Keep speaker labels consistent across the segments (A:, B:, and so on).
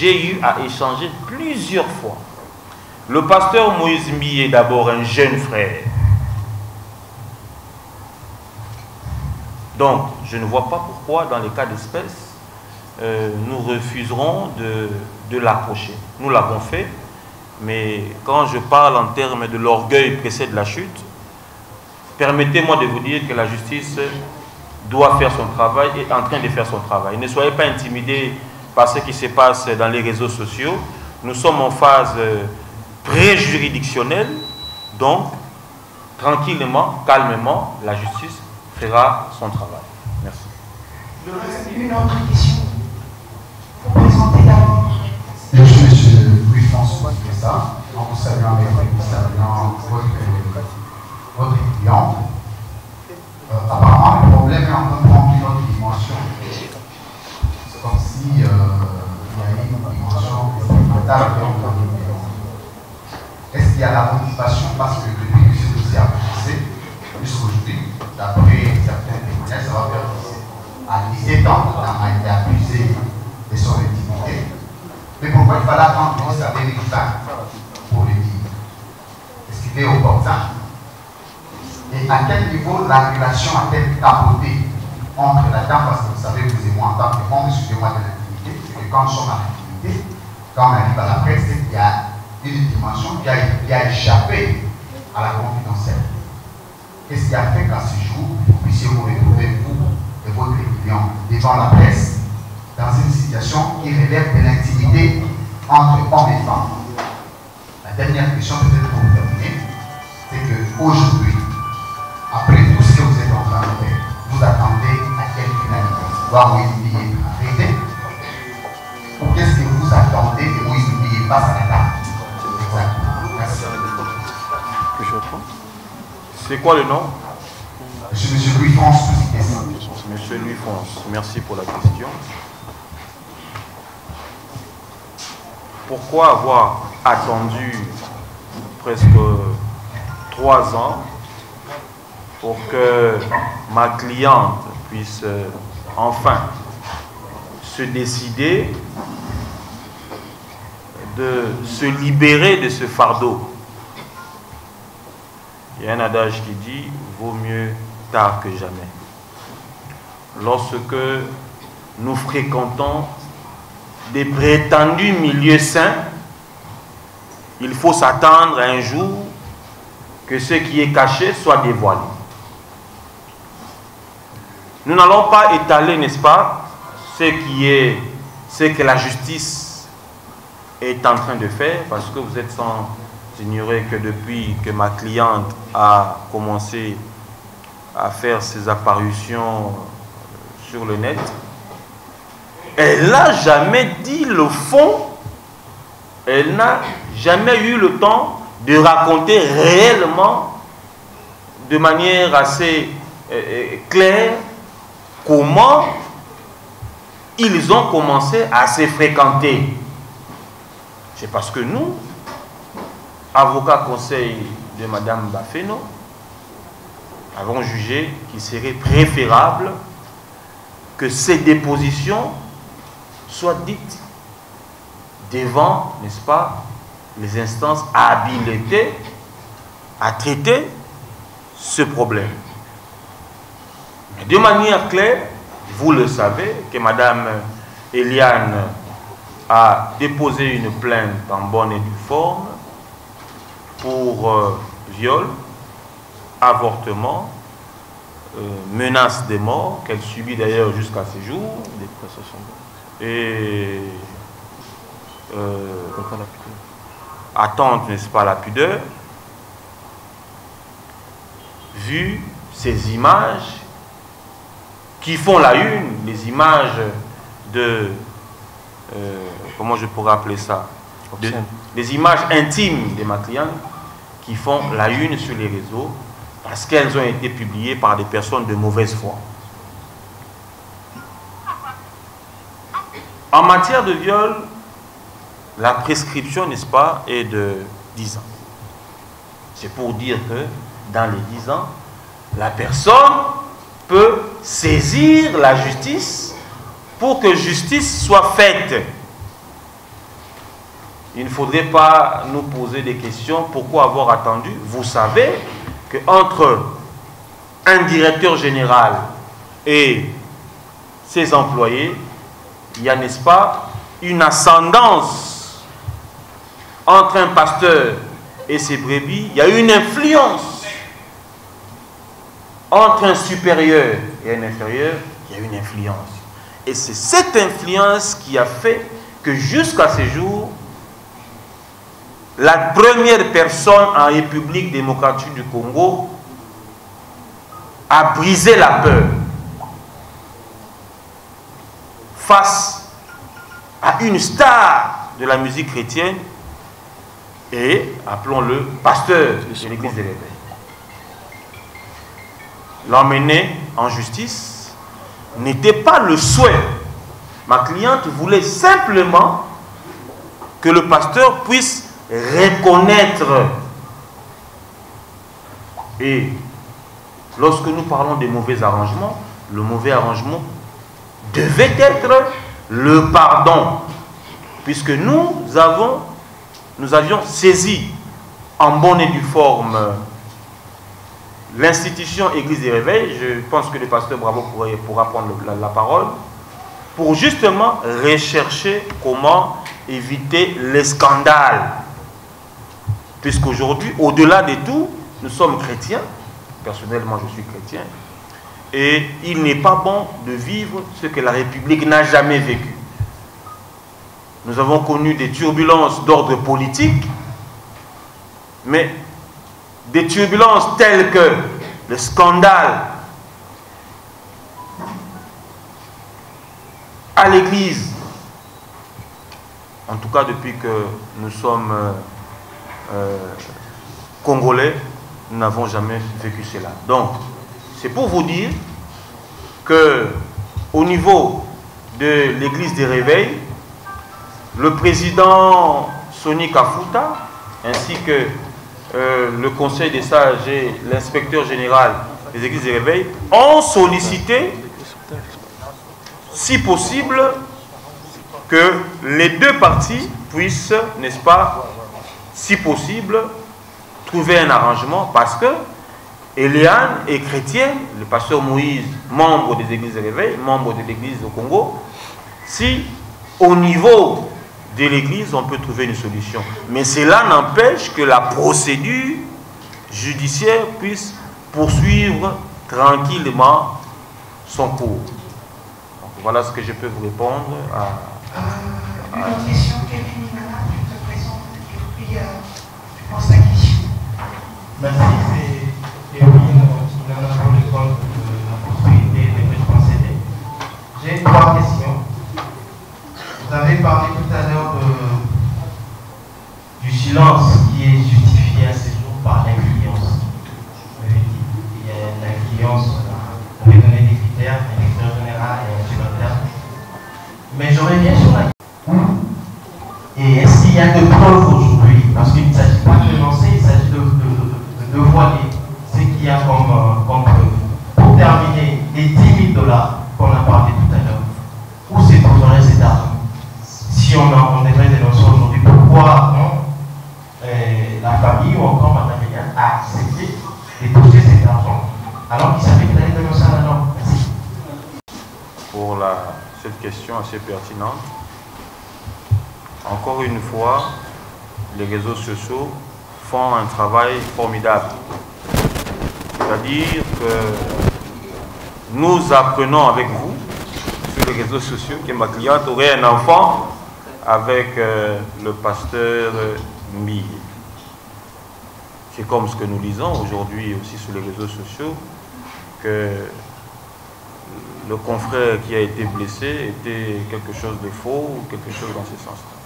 A: J'ai eu à échanger plusieurs fois. Le pasteur Moïse Mbi est d'abord un jeune frère. Donc, je ne vois pas pourquoi, dans les cas d'espèce, nous refuserons de l'approcher. Nous l'avons fait, mais quand je parle en termes de l'orgueil précède la chute, permettez-moi de vous dire que la justice doit faire son travail et est en train de faire son travail. Ne soyez pas intimidés par ce qui se passe dans les réseaux sociaux. Nous sommes en phase pré-juridictionnelle, donc tranquillement, calmement, la justice fera son travail. Merci.
B: Une autre question. Pour présenter d'abord.
C: Je suis M. Louis-François Dessa, en vous saluant avec votre étudiant. Apparemment, le problème est en train de prendre une autre dimension. C'est comme si il y a une dimension expérimentale. Est-ce qu'il y a la motivation? Parce que depuis que ce dossier a commencé, jusqu'aujourd'hui, d'après certains témoignages, ça va faire à 17 ans, on a été accusé de son intimité. Mais pourquoi il fallait attendre que ça ait une fin pour le dire? Est-ce qu'il est opportun? Et à quel niveau la relation a-t-elle capoté entre la dame? Parce que vous savez, vous et moi, en tant que membre, excusez-moi de l'intimité, c'est que quand nous sommes à l'intimité, quand on arrive à la presse, c'est qu'il y a une dimension qui a échappé à la confidentialité. Qu'est-ce qui a fait qu'à ce jour, vous puissiez vous retrouver, vous et votre étudiant, devant la presse, dans une situation qui relève de l'intimité entre hommes et femmes? La dernière question, peut-être pour terminer, c'est qu'aujourd'hui, après tout ce que vous êtes en train de faire, vous attendez à quelle finalité? Voir Moïse Mbi arrêté? Ou qu'est-ce que vous attendez de Moïse Mbi face à la table? Exactement. Merci.
A: Que je réponds? C'est quoi le nom?
C: Je suis M. Louis-France.
A: Monsieur Louis-France, merci pour la question. Pourquoi avoir attendu presque 3 ans pour que ma cliente puisse enfin se décider de se libérer de ce fardeau? Il y a un adage qui dit « vaut mieux tard que jamais ». Lorsque nous fréquentons des prétendus milieux sains, il faut s'attendre à un jour que ce qui est caché soit dévoilé. Nous n'allons pas étaler, n'est-ce pas, ce que la justice est en train de faire, parce que vous êtes sans ignorer que depuis que ma cliente a commencé à faire ses apparitions sur le net, elle n'a jamais dit le fond, elle n'a jamais eu le temps de raconter réellement, de manière assez claire, comment ils ont commencé à se fréquenter. C'est parce que nous, avocats conseil de Mme Bafeno, avons jugé qu'il serait préférable que ces dépositions soient dites devant, n'est-ce pas, les instances habilitées à traiter ce problème. Mais de manière claire, vous le savez, que Mme Eliane a déposé une plainte en bonne et due forme pour viol, avortement, menace de mort, qu'elle subit d'ailleurs jusqu'à ce jour, et attente, n'est-ce pas, la pudeur. Vu ces images qui font la une, les images de, comment je pourrais appeler ça, les images intimes de ma cliente qui font la une sur les réseaux parce qu'elles ont été publiées par des personnes de mauvaise foi. En matière de viol, la prescription, n'est-ce pas, est de 10 ans. C'est pour dire que dans les 10 ans, la personne peut saisir la justice pour que justice soit faite. il ne faudrait pas nous poser des questions. Pourquoi avoir attendu? Vous savez qu'entre un directeur général et ses employés, il y a, n'est-ce pas, une ascendance. Entre un pasteur et ses brebis, il y a une influence. Entre un supérieur et un inférieur, il y a une influence. Et c'est cette influence qui a fait que jusqu'à ce jour, la première personne en République démocratique du Congo a brisé la peur face à une star de la musique chrétienne et, appelons-le, pasteur de l'église des réveils. L'emmener en justice n'était pas le souhait. Ma cliente voulait simplement que le pasteur puisse reconnaître. Et lorsque nous parlons des mauvais arrangements, le mauvais arrangement devait être le pardon, puisque nous avions saisi en bonne et due forme l'institution Église des Réveils. Je pense que le pasteur Bravo pourra prendre la parole pour justement rechercher comment éviter les scandales. Puisqu'aujourd'hui, au-delà de tout, nous sommes chrétiens. Personnellement, je suis chrétien. Et il n'est pas bon de vivre ce que la République n'a jamais vécu. Nous avons connu des turbulences d'ordre politique, mais des turbulences telles que le scandale à l'Église, en tout cas depuis que nous sommes Congolais, nous n'avons jamais vécu cela. Donc, c'est pour vous dire que au niveau de l'Église des Réveils, le président Sonny Kafuta, ainsi que le Conseil des sages et l'inspecteur général des Églises des Réveils ont sollicité, si possible, que les deux parties puissent, n'est-ce pas, si possible, trouver un arrangement, parce que Eliane est chrétienne, le pasteur Moïse, membre des Églises de Réveil, membre de l'Église au Congo. Si au niveau de l'Église, on peut trouver une solution. Mais cela n'empêche que la procédure judiciaire puisse poursuivre tranquillement son cours. Donc, voilà ce que je peux vous répondre
B: Une autre question, Kevin Imana, je te présente et puis je pense à la question.
D: Merci, c'est Kevin Imana pour l'école de la prospérité des vêtements CD. J'ai trois questions. Vous avez parlé tout à l'heure du silence qui est justifié à ce jour par l'influence. Il y a l'influence, on va donner des critères, un directeur général et un secrétaire. Mais j'aurais bien sur la question. Et est-ce qu'il y a de preuves aujourd'hui? Parce qu'il ne s'agit pas de lancer, il s'agit de voiler ce qu'il y a comme preuve. Pour terminer, les 10 000 $ qu'on a parlé tout à l'heure, où se trouverait cet argent? Si on devrait dénoncer aujourd'hui, pourquoi la famille ou encore Mme Eliane a accepté de toucher cet argent alors qu'il savait qu'il allait dénoncer à la norme? Merci.
A: Pour cette question assez pertinente, encore une fois, les réseaux sociaux font un travail formidable. C'est-à-dire que nous apprenons avec vous, sur les réseaux sociaux, que ma cliente aurait un enfant avec le pasteur Mbi. C'est comme ce que nous lisons aujourd'hui aussi sur les réseaux sociaux, que le confrère qui a été blessé était quelque chose de faux ou quelque chose dans ce sens-là.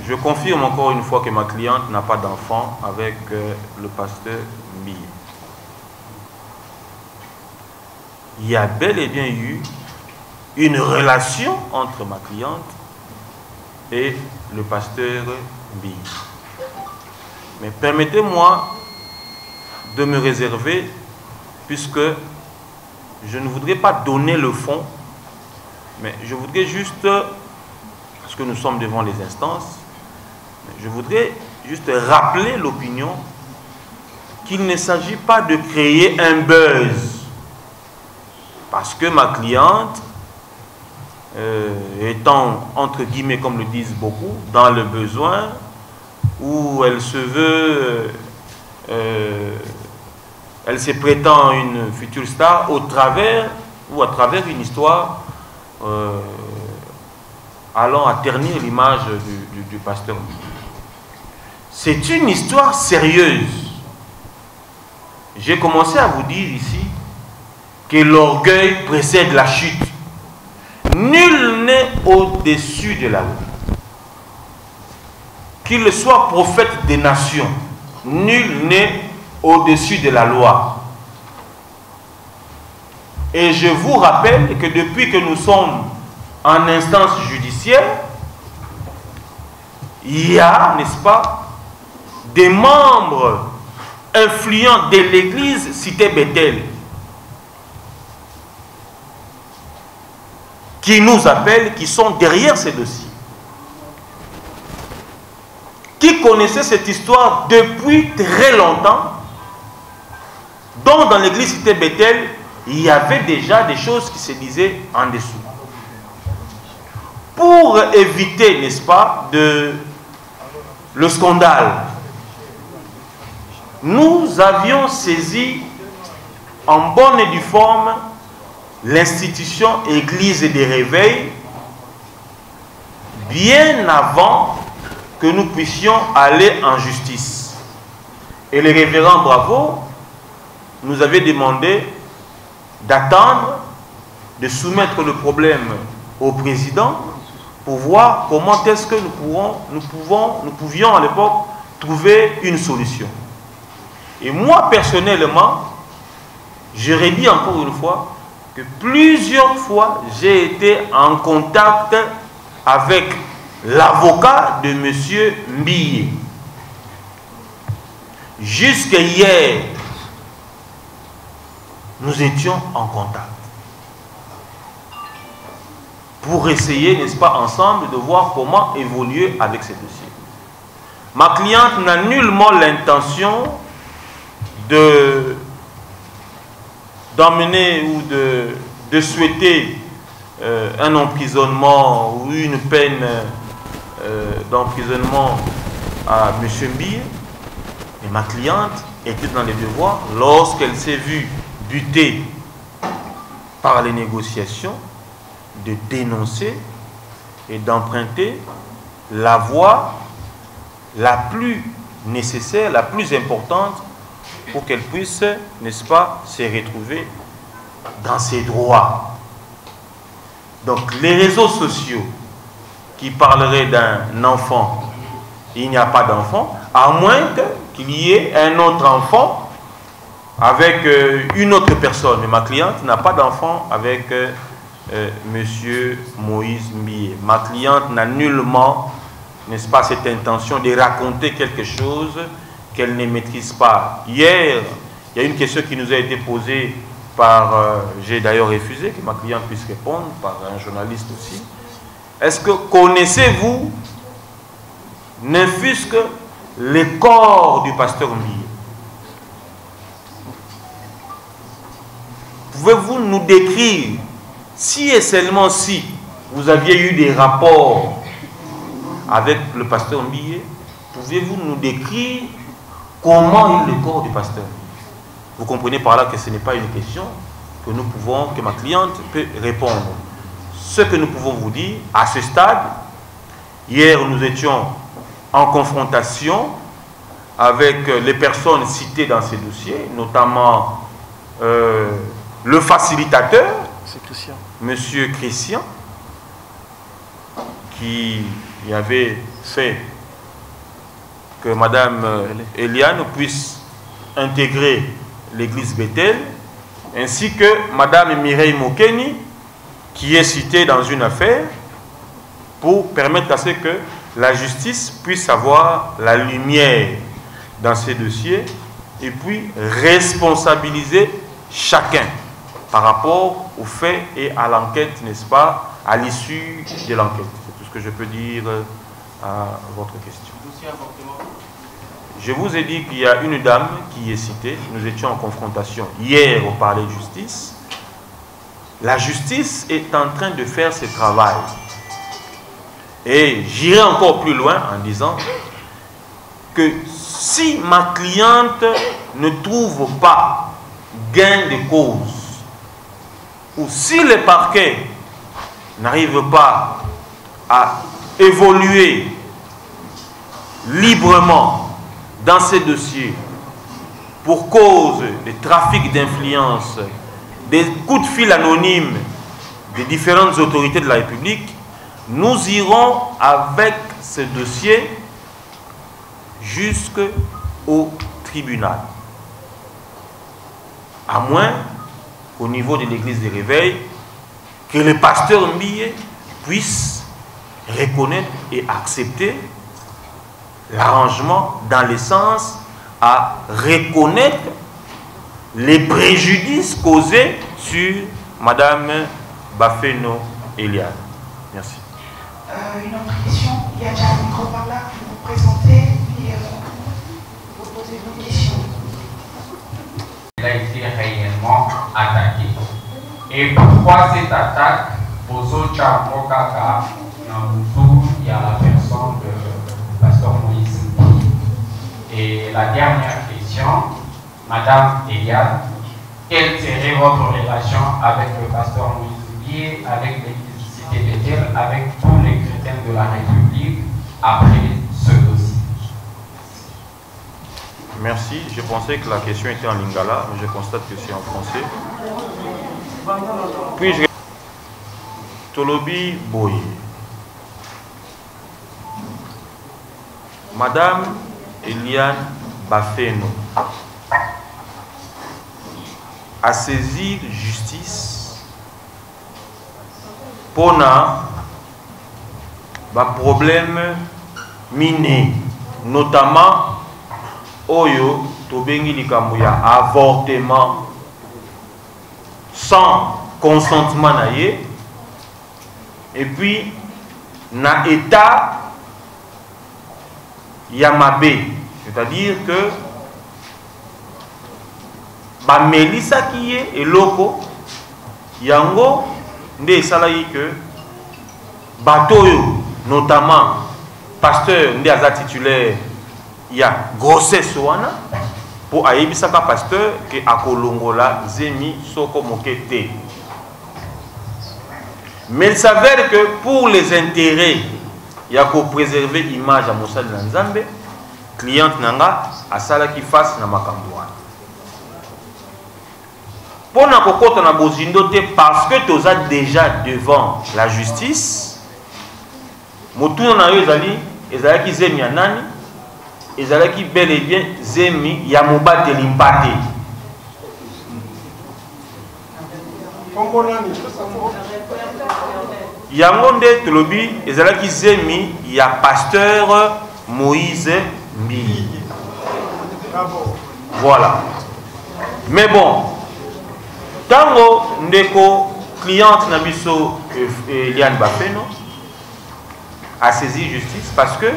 A: Je confirme encore une fois que ma cliente n'a pas d'enfant avec le pasteur Mbi. Il y a bel et bien eu une relation entre ma cliente et le pasteur Mbi. Mais permettez-moi de me réserver, puisque je ne voudrais pas donner le fond, mais je voudrais juste parce que nous sommes devant les instances, je voudrais juste rappeler l'opinion qu'il ne s'agit pas de créer un buzz. Parce que ma cliente, étant, entre guillemets, comme le disent beaucoup, dans le besoin, où elle se veut, elle se prétend une future star au travers, ou à travers une histoire allant à ternir l'image du pasteur. C'est une histoire sérieuse. J'ai commencé à vous dire ici que l'orgueil précède la chute. Nul n'est au-dessus de la loi. Qu'il soit prophète des nations, nul n'est au-dessus de la loi. Et je vous rappelle que depuis que nous sommes en instance judiciaire, il y a, n'est-ce pas, des membres influents de l'église cité Bethel qui nous appellent, qui sont derrière ces dossiers, qui connaissaient cette histoire depuis très longtemps, dont dans l'église cité Bethel, il y avait déjà des choses qui se disaient en dessous. Pour éviter, n'est-ce pas, le scandale, nous avions saisi en bonne et due forme l'institution Église des Réveils bien avant que nous puissions aller en justice. Et le révérend Bravo nous avait demandé d'attendre, de soumettre le problème au président pour voir comment est-ce que nous pouvions à l'époque trouver une solution. Et moi personnellement, je redis encore une fois que plusieurs fois j'ai été en contact avec l'avocat de M. Mbille. Jusqu'à hier, nous étions en contact pour essayer, n'est-ce pas, ensemble de voir comment évoluer avec ces dossiers. Ma cliente n'a nullement l'intention d'emmener ou de souhaiter un emprisonnement ou une peine d'emprisonnement à M. Mbille. Et ma cliente était dans les devoirs lorsqu'elle s'est vue butée par les négociations de dénoncer et d'emprunter la voie la plus nécessaire, la plus importante pour qu'elle puisse, n'est-ce pas, se retrouver dans ses droits. Donc les réseaux sociaux qui parleraient d'un enfant, il n'y a pas d'enfant, à moins qu'il y ait un autre enfant avec une autre personne. Mais ma cliente n'a pas d'enfant avec Monsieur Moïse Mbille. Ma cliente n'a nullement, n'est-ce pas, cette intention de raconter quelque chose qu'elle ne maîtrise pas. Hier, il y a une question qui nous a été posée par, j'ai d'ailleurs refusé que ma cliente puisse répondre, par un journaliste aussi. Est-ce que connaissez-vous, ne fût-ce que le corps du pasteur Mbille? Pouvez-vous nous décrire, si et seulement si vous aviez eu des rapports avec le pasteur Mbille, pouvez-vous nous décrire comment est le corps du pasteur? Vous comprenez par là que ce n'est pas une question que ma cliente peut répondre. Ce que nous pouvons vous dire, à ce stade, hier nous étions en confrontation avec les personnes citées dans ces dossiers, notamment le facilitateur, Monsieur Christian, qui avait fait que Madame Eliane puisse intégrer l'église Bethel, ainsi que Madame Mireille Mokeni, qui est citée dans une affaire, pour permettre à ce que la justice puisse avoir la lumière dans ces dossiers et puis responsabiliser chacun par rapport aux faits et à l'enquête, n'est-ce pas, à l'issue de l'enquête. C'est tout ce que je peux dire à votre question. Je vous ai dit qu'il y a une dame qui est citée. Nous étions en confrontation hier au palais de justice. La justice est en train de faire ce travail. Et j'irai encore plus loin en disant que si ma cliente ne trouve pas gain de cause, ou si le parquet n'arrive pas à évoluer librement dans ces dossiers pour cause de trafic d'influence, des coups de fil anonymes des différentes autorités de la République, nous irons avec ce dossier jusqu'au tribunal. À moins qu'au niveau de l'église des réveils, que le pasteur Mbiye puisse reconnaître et accepter l'arrangement dans le sens à reconnaître les préjudices causés sur Madame Bafeno Eliane. Merci.
B: Une autre question, il y a déjà un micro par là, vous vous présentez et vous posez vos questions.
E: Il a été réellement attaqué. Et pourquoi cette attaque aux Tchamokaka, il y a la personne de pasteur Moïse. Et la dernière question, Madame Eliane, quelle serait votre relation avec le pasteur Moïse, avec l'église Cité Bethel, avec tous les chrétiens de la République après ce dossier?
A: Merci. Je pensais que la question était en lingala, mais je constate que c'est en français. Puis-je Tolobi Boye. Madame Eliane Bafeno a saisi justice pour un problème miné, notamment Oyo Tobengi Likamouya avortement sans consentement naïe, et puis na état Yamabé, c'est-à-dire que ba Melissa qui est et loko yango nde salayi que bateau notamment pasteur nde aza titulaire ya grossesse wana pour ayebisaka pasteur que akolongola zemi soko mokete. Mais il s'avère que pour les intérêts il y a pour préserver l'image à Moussa de Nzambe, cliente nanga asala qui fasse na makambo wana. Pour na kokota na bozindo te parce que tu as déjà devant la justice, motu na yo ezali ki zemi ya nani, ezali ki bel et bien zemi ya mobateli mpate. Yango nde tolobi ezalaki zemi ya pasteur Moïse Mbiye. Voilà. Mais bon, tango ndeko cliente na biso Eliane Bafeno a saisi justice parce que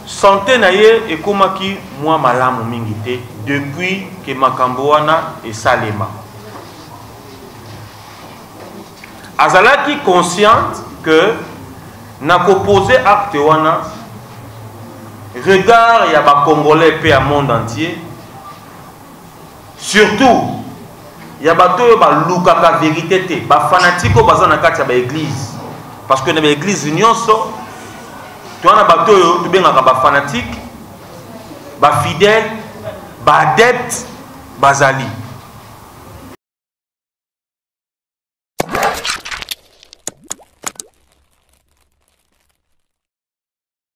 A: santé na ye ekomaki mwa malamu mingi te depuis que makambo wana esalema. Azalaki consciente que n'a proposé acte wana regard ya ba congolais pe à monde entier, surtout ya bato ba lukaka vérité te ba fanatiko baza na kati ya ba église, parce que na ba église nyonso to na bato yo to benga ba fanatique ba fidèle ba adepte bazali.